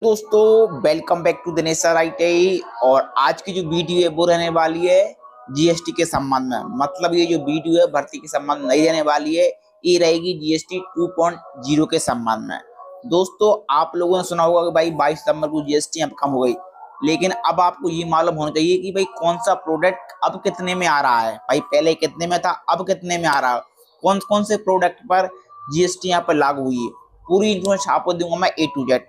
दोस्तों welcome back to दिनेशर IT. और आज की जो वीडियो है वो रहने वाली है जीएसटी के संबंध में। मतलब ये जो वीडियो है भर्ती के संबंध में नहीं रहने वाली है, ये रहेगी जीएसटी 2.0 के संबंध में। दोस्तों आप लोगों ने सुना होगा कि भाई 22 सितंबर को जीएसटी अब कम हो गई, लेकिन अब आपको ये मालूम होना चाहिए कि भाई कौन सा प्रोडक्ट अब कितने में आ रहा है। भाई पहले कितने में था, अब कितने में आ रहा है, कौन कौन से प्रोडक्ट पर जीएसटी यहाँ पर लागू हुई है। पूरी इन्फॉर्मेशन आपको दूंगा मैं ए टू जेड।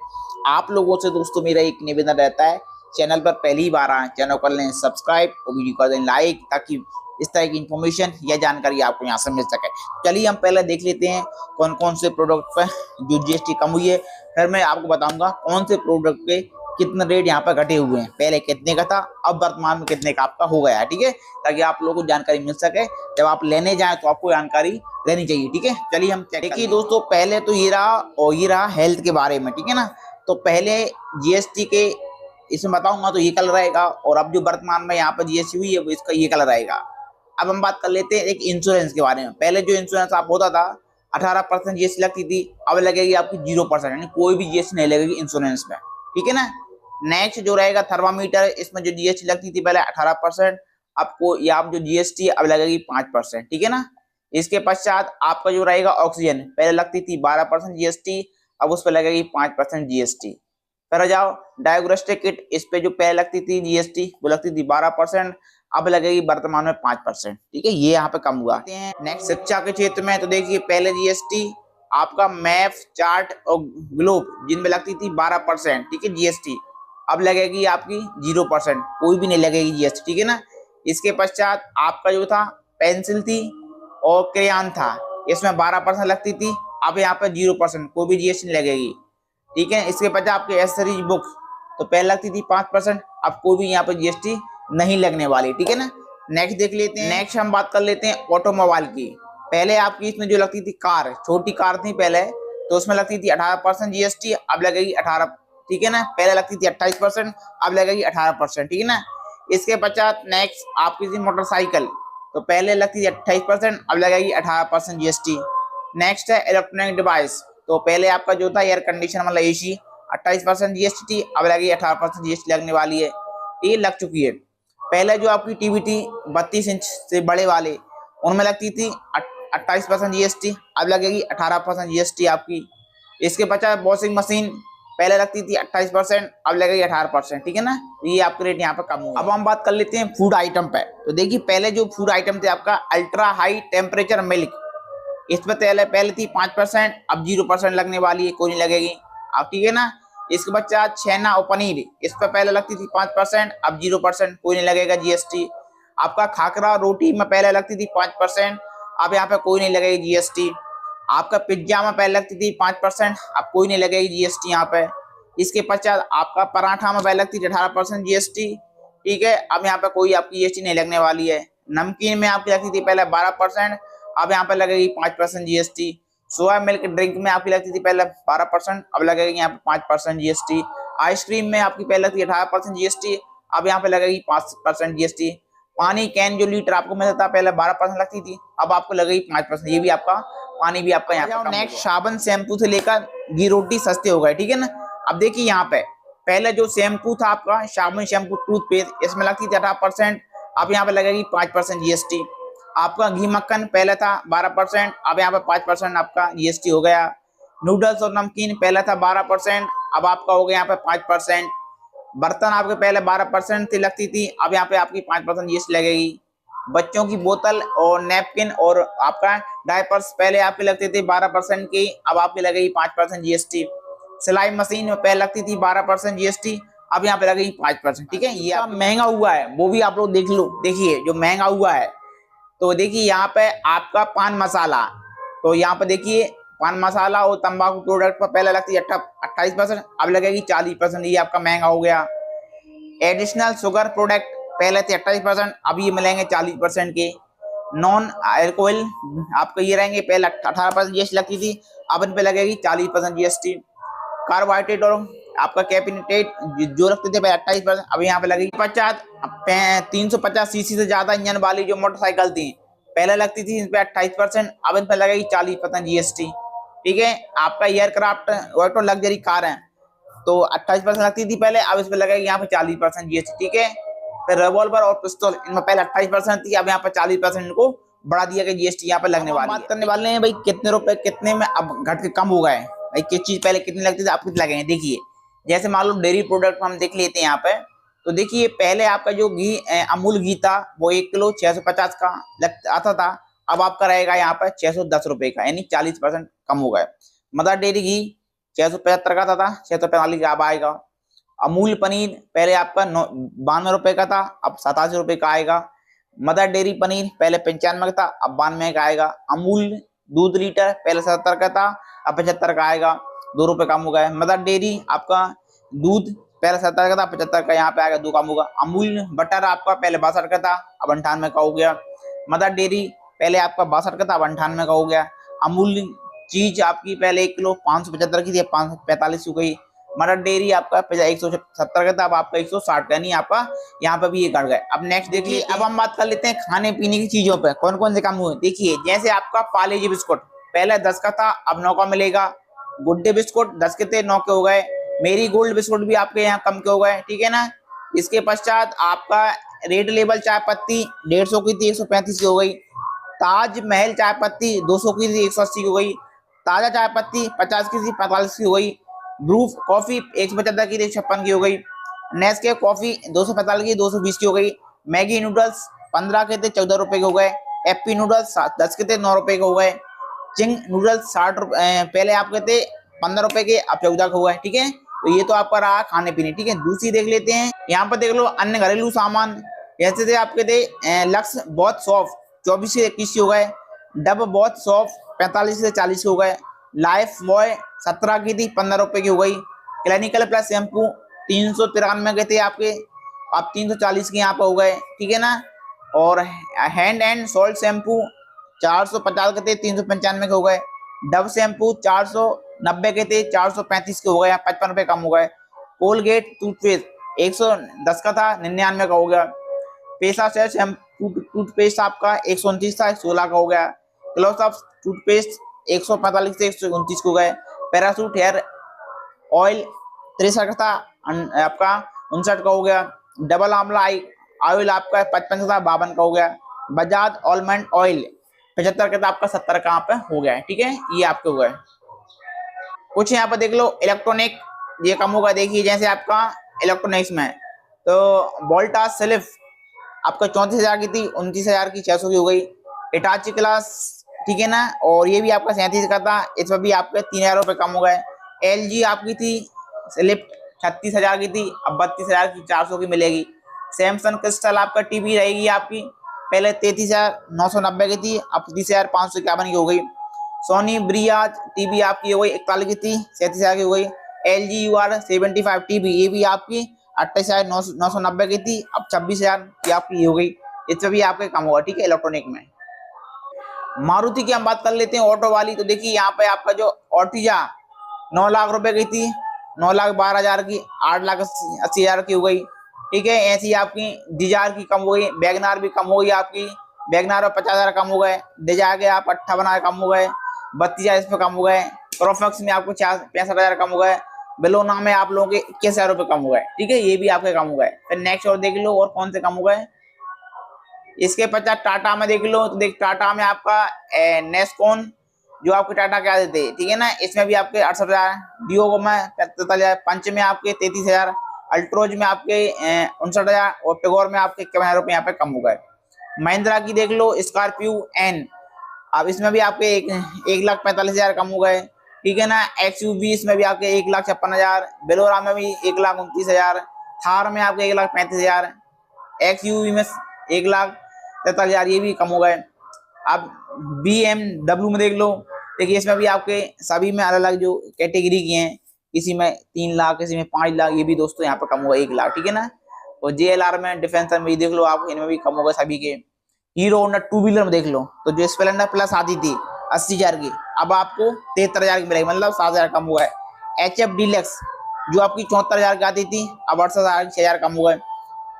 आप लोगों से दोस्तों मेरा एक निवेदन रहता है, चैनल पर पहली बार आए चैनल कर लें सब्सक्राइब और वीडियो कर दें लाइक, ताकि इस तरह की इन्फॉर्मेशन या जानकारी आपको यहाँ से मिल सके। चलिए हम पहले देख लेते हैं कौन कौन से प्रोडक्ट पर जो जीएसटी कम हुई है, फिर मैं आपको बताऊंगा कौन से प्रोडक्ट पे कितने रेट यहाँ पर घटे हुए हैं। पहले कितने का था, अब वर्तमान में कितने का आपका हो गया है, ठीक है, ताकि आप लोगों को जानकारी मिल सके। जब आप लेने जाए तो आपको जानकारी रहनी चाहिए, ठीक है। चलिए हम देखिए दोस्तों, पहले तो ये रहा और ये रहा हेल्थ के बारे में, ठीक है ना। तो पहले जीएसटी के इसमें बताऊंगा तो ये कलर रहेगा, और अब जो वर्तमान में यहाँ पर जीएसटी हुई है वो इसका ये कलर रहेगा। अब हम बात कर लेते हैं एक इंश्योरेंस के बारे में। पहले जो इंश्योरेंस आप होता था 18% जीएसटी लगती थी, अब लगेगी आपकी 0%, यानी कोई भी जीएसटी नहीं लगेगी इंश्योरेंस में, ठीक है ना। नेक्स्ट जो रहेगा थर्मामीटर, इसमें जो जीएसटी लगती थी पहले 18%, आपको या जो जीएसटी अब लगेगी 5%, ठीक है ना। इसके पश्चात आपका जो रहेगा ऑक्सीजन, पहले लगती थी 12% जीएसटी, अब उस पर लगेगी 5% जीएसटी। फिर आ जाओ डायग्नोस्टिक किट, इस पे जो पहले लगती थी जीएसटी वो लगती थी 12%, अब लगेगी वर्तमान में 5%, ठीक है। ये यहाँ पे कम हुआ। नेक्स्ट शिक्षा के क्षेत्र में तो देखिए पहले जीएसटी आपका मैप चार्ट और ग्लोब जिनमें लगती थी 12%, ठीक है जीएसटी, अब लगेगी आपकी 0%, कोई भी नहीं लगेगी जीएसटी, ठीक है ना। इसके पश्चात आपका जो था पेंसिल थी और क्रेयॉन था, इसमें 12% लगती थी, अब यहाँ पे 0%, कोई भी जीएसटी नहीं लगेगी, ठीक है। इसके पश्चात आपके एसेसरीज बुक, तो पहले लगती थी 5%, अब कोई भी यहाँ पे जीएसटी नहीं लगने वाली, ठीक है ना। नेक्स्ट देख लेते हैं। नेक्स्ट हम बात कर लेते हैं ऑटोमोबाइल की। पहले आपकी इसमें जो लगती थी कार, छोटी कार थी पहले, तो उसमें लगती थी 18% जीएसटी, अब लगेगी 18, ठीक है ना। पहले लगती थी 28%, अब लगेगी 18%, ठीक है ना। इसके पश्चात नेक्स्ट आपकी थी मोटरसाइकिल, तो पहले लगती थी 28%, अब लगेगी 18% जीएसटी। नेक्स्ट है इलेक्ट्रॉनिक डिवाइस, तो पहले आपका जो था एयर कंडीशन मतलब एसी 28% जीएसटी, अब लगेगी 18% जीएसटी लगने वाली है, ये लग चुकी है। पहले जो आपकी टीवी थी 32 इंच से बड़े वाले, उनमें लगती थी 28% जीएसटी, अब लगेगी 18% जीएसटी आपकी। इसके पश्चात वॉशिंग मशीन, पहले लगती थी 28%, अब लगेगी 18%, ठीक है ना। ये आपके रेट यहाँ पे कम हुआ। अब हम बात कर लेते हैं फूड आइटम पे। तो देखिए पहले जो फूड आइटम थे आपका अल्ट्रा हाई टेम्परेचर मिल्क, इस पर पहले थी 5%, अब 0% लगने वाली है, कोई नहीं लगेगी, अब ठीक है ना। इसके पश्चात छेना और पनीर, इस पर पहले लगती थी 5%, अब 0%, कोई नहीं लगेगा जीएसटी। आपका खाकरा रोटी में पहले लगती थी 5%, अब यहाँ पे कोई नहीं लगेगी जीएसटी। आपका पिज्जा में पहले लगती थी 5%, अब कोई नहीं लगेगी जीएसटी यहाँ पे। इसके पश्चात आपका पराठा में पहले लगती थी 18% जीएसटी, ठीक है, अब यहाँ पे कोई आपकी जीएसटी नहीं लगने वाली है। नमकीन में आपकी लगती थी पहले 12%, अब यहाँ पे लगेगी 5% जीएसटी। सोया मिल्क ड्रिंक में आपकी लगती थी पहले 12%, अब लगेगी यहाँ पे 5% जीएसटी। आइसक्रीम में आपकी पहले लगती थी 18% जीएसटी, अब यहाँ पे लगेगी 5% जीएसटी। पानी कैन जो लीटर आपको मिलता था पहले 12% लगती थी, अब आपको लगेगी 5%, ये भी आपका पानी भी आपका यहाँ पे। नेक्स्ट साबुन शैम्पू से लेकर घी रोटी सस्ते हो गए, ठीक है ना। अब देखिए यहाँ पे पहले जो शैम्पू था आपका साबुन शैम्पू टूथपेस्ट, इसमें लगती थी 18%, अब यहाँ पे लगेगी 5% जीएसटी। आपका घी मक्खन पहले था 12%, अब यहाँ पे 5% आपका जीएसटी हो गया। नूडल्स और नमकीन पहले था 12%, अब आपका हो गया यहाँ पे 5%। बर्तन आपके पहले 12% थी लगती थी, अब यहाँ पे आपकी 5% जीएसटी लगेगी। बच्चों की बोतल और नैपकिन और आपका डायपर्स पहले आपके लगते थे 12% की, अब आपके लगेगी 5% जीएसटी। सिलाई मशीन में पहले लगती थी 12% जीएसटी, अब यहाँ पे लगेगी 5%, ठीक है। ये महंगा हुआ है वो भी आप लोग देख लो। देखिए जो महंगा हुआ है, तो देखिए यहाँ पे आपका पान मसाला, तो यहाँ पे देखिए पान मसाला और तंबाकू प्रोडक्ट पर पहले लगती है 28%, अब लगेगी 40%, ये आपका महंगा हो गया। एडिशनल शुगर प्रोडक्ट पहले थे 28%, अब ये मिलेंगे 40% के। नॉन अल्कोहल आपको ये रहेंगे, पहले 18% जीएसटी लगती थी, अब इन पे लगेगी 40% जीएसटी। कार्बोहाइड्रेट और आपका कैफीनेटेड जो रखते थे 28%, अब यहाँ पे लगेगी 350 सीसी से ज्यादा इंजन वाली जो मोटरसाइकिल थी पहले लगती थी इन पे 28%, अब इन पे लगेगी 40% जीएसटी, ठीक है। आपका एयरक्राफ्ट ऑटो लग्जरी कार है, तो 28% लगती थी पहले, अब इस पे लगेगी यहाँ पे 40% जीएसटी, ठीक है। फिर रिवॉल्वर और पिस्तौल इनमें पहले 28% थी, अब यहाँ पर 40% इनको बढ़ा दिया गया, जीएसटी यहाँ पे लगने वाली है। बात करने वाले हैं भाई कितने रुपए कितने में अब घट के कम हो गए भाई, किस चीज पहले कितनी लगती थी अब कितने लगेंगे देखिए। जैसे मान लो डेयरी प्रोडक्ट हम देख लेते हैं यहाँ पे, तो देखिए पहले आपका जो घी अमूल घी था वो 1 किलो 650 का आता था, अब आपका रहेगा यहाँ पर 610 रुपए का, यानी 40% कम हो गए। मदर डेयरी घी 675 का था 645 का अब आएगा। अमूल पनीर पहले आपका 92 रुपए का था, अब 87 रुपए का आएगा। मदर डेयरी पनीर पहले 95 का था, अब 92 का आएगा। अमूल दूध लीटर पहले 77 का था, अब 75 का आएगा, 2 रुपए कम हो गया। मदर डेयरी आपका दूध पहले 70 का था, 75 का यहाँ पे आएगा, 2 कम होगा। अमूल बटर आपका पहले 62 का था, अब 98 का हो गया। मदर डेयरी पहले आपका 62 का था, अब 98 का हो गया। अमूल चीज आपकी पहले 1 किलो 575 की थी, 545 हो गई। मदर डेयरी आपका 170 का था, अब आपका 160 का, नहीं आपका यहाँ पे भी ये घट गए। अब नेक्स्ट देखिए, अब हम बात कर लेते हैं खाने पीने की चीजों पे कौन कौन से कम हुए। देखिए जैसे आपका पार्ले जी बिस्कुट पहले 10 का था, अब 9 का मिलेगा। गुड डे बिस्कुट 10 के थे, 9 के हो गए। मेरी गोल्ड बिस्कुट भी आपके यहाँ कम के हो गए, ठीक है ना। इसके पश्चात आपका रेड लेबल चाय पत्ती 150 की थी, 135 की हो गई। ताज महल चाय पत्ती 200 की थी, 180 की हो गई। ताजा चाय पत्ती 50 की थी, 45 की हो गई। ब्रूफ कॉफी 175 की थी, 56 की हो गई। नेस्के कॉफी 245 की 220 की हो गई। मैगी नूडल्स 15 के थे, 14 रुपए के हो गए। एप्पी नूडल्स 10 के थे, 9 रुपए के हो गए। चिंग नूडल्स 60 रुपए पहले आपके थे 15 रुपए के, अब 14 के हुआ है, ठीक है। तो ये तो आपका रहा खाने पीने, ठीक है। दूसरी देख लेते हैं, यहाँ पर देख लो अन्य घरेलू सामान। जैसे थे आपके थे लक्स बहुत सॉफ्ट 24 से 21 हो गए। डब बहुत सॉफ्ट 45 से 40 हो गए। लाइफ बॉय 17 की थी, 15 रुपए की हो गई। क्लिनिकल प्लस शैम्पू 393 के थे आपके, अब 340 के यहाँ पे हो गए, ठीक है ना। और हैंड एंड सोल्ट शैम्पू 450 के थे, 395 के हो गए। डव शैम्पू 490 के थे, 435 के हो गए, 55 रुपए कम हो गए। कोलगेट टूथपेस्ट 110 का था, 99 का हो गया। पेशा से शैम्पू टूथपेस्ट आपका 129 था, 16 का हो गया। क्लोज ऑफ टूथपेस्ट 145 से 129 को गए। पैरासूट हेयर ऑयल 63 का था, आपका 59 का हो गया। डबल आंवला ऑयल आपका 55 का था, 52 का हो गया। बजाज आलमंड ऑयल 75 का था, आपका 70 का यहाँ पे हो गया है, ठीक है। ये आपके हो गए। कुछ यहाँ पर देख लो इलेक्ट्रॉनिक, ये कम होगा। देखिए जैसे आपका इलेक्ट्रॉनिक्स में तो वोल्टास स्लिफ आपका 34,000 की थी, 29,000 की 600 की हो गई। इटाची क्लास, ठीक है ना, और ये भी आपका 37 का था, इसमें भी आपके 3,000 रुपए कम हो गए। LG आपकी थी स्लिप 36,000 की थी, अब 32,000 की 400 की मिलेगी। सैमसंग क्रिस्टल आपका टीवी रहेगी आपकी, पहले 33,990 की थी, अब 30,551 की हो गई। सोनी ब्रियाज टीवी आपकी हो गई 41 की थी, 37,000 की हो गई। LG UR75 टीवी ये भी आपकी 28,990 की थी, अब 26,000 की आपकी हो गई। इसमें भी आपके कम होगा, ठीक है, इलेक्ट्रॉनिक में। मारुति की हम बात कर लेते हैं ऑटो वाली, तो देखिए यहाँ पे आपका जो ऑर्टिजा 9 लाख रुपए की थी, 9,12,000 की 8,80,000 की हो गई, ठीक है। ऐसी आपकी डिजायर की कम हो गई, वैगनार भी कम हो गई आपकी, वैगनार में 50,000 कम हो गए। डिजायर के आप 58,000 कम हो गए, 32,000 इस पे कम हो गए। क्रोफेक्स में आपको 65,000 कम हो गए। बेलोना में आप लोगों के 21,000 रुपए कम हो गए, ठीक है, ये भी आपके कम हो गए। फिर नेक्स्ट और देख लो और कौन से कम हो गए। इसके पश्चात टाटा में देख लो, तो देख टाटा में आपका नेस्कॉन जो आपके टाटा क्या देते हैं, ठीक है ना, इसमें भी आपके 68,000। डियोगो में 43,000, पंच में आपके 33,000, अल्ट्रोज में आपके 59,000 और टिगोर में आपके 51,000 रुपए यहाँ पे कम हो गए। महिंद्रा की देख लो स्कॉर्पियो एन, अब इसमें भी आपके 1,45,000 कम हो गए, ठीक है ना। XUV इसमें भी आपके 1,56,000, बेलोरा में भी 1,29,000, थार में आपके 1,35,000, XUV में 1,43,000 ये भी कम हो गए। अब BMW में देख लो, देखिए इसमें भी आपके सभी में अलग अलग जो कैटेगरी की हैं, किसी में 3 लाख, किसी में 5 लाख, ये भी दोस्तों यहाँ पे कम होगा 1 लाख, ठीक है ना। और JLR में डिफेंसर में देख लो आप, इनमें भी कम होगा सभी के। हीरो होंडा 2 व्हीलर में देख लो, तो जो स्प्लेंडर प्लस आती थी 80,000 की, अब आपको 73,000 की मिलेगी, मतलब 7,000 कम हुआ है। HF डीलक्स जो आपकी 74,000 की आती थी, अब 68,000 6,000 कम हो गए।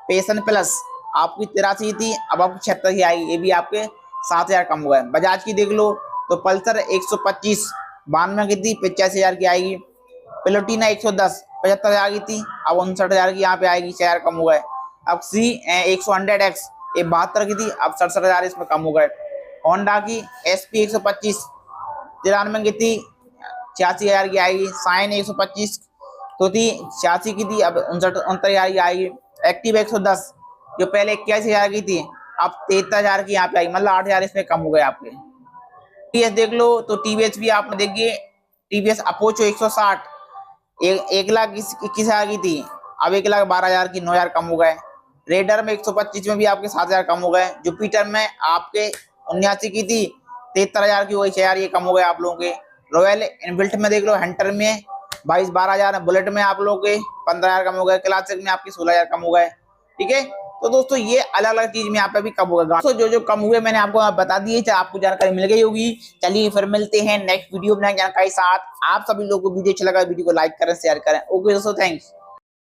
पैशन प्लस आपकी 83 थी, अब आपको 76 की आएगी, ये भी आपके 7,000 कम हो गए। बजाज की देख लो, तो पल्सर 125 92 की थी, 85,000 की आएगी। प्लेटिना 110 75,000 की थी, अब 59,000 की यहाँ पे आएगी, 6,000 कम हो गए। अब सी 100X ये 72 की थी, अब 67,000 इसमें कम हो गए। होंडा की SP 125 93 की थी, 86,000 की आएगी। साइन 125 तो थी 86 की थी, अब 69 की आएगी। एक्टिव 110 जो पहले 81,000 की थी, अब 73,000 की यहाँ पे आई, मतलब 8,000 इसमें कम हो गए आपके। टीवीएस देख लो तो टीवीएस भी आपने देखिए, टीवीएस अपोचो 160 1,21,000 की थी, अब 1,12,000 की, 9,000 कम हो गए। रेडर में 125 में भी आपके 7,000 कम हो गए। जुपिटर में आपके 79 की थी, 73,000 की हो गई, 6,000 ये कम हो गए आप लोगों के। रॉयल एनफील्ड में देख लो, हंटर में 22-12,000, बुलेट में आप लोगों के 15,000 कम हो गए, क्लासिक में आपके 16,000 कम हो गए। ठीक है, तो दोस्तों ये अलग अलग चीज में यहाँ पे भी कम होगा। दोस्तों जो जो कम हुए मैंने आपको बता दिए, चाहे आपको जानकारी मिल गई होगी। चलिए फिर मिलते हैं नेक्स्ट वीडियो में जानकारी के साथ। आप सभी लोगों को वीडियो अच्छा लगा, वीडियो को लाइक करें, शेयर करें। ओके दोस्तों, थैंक्स।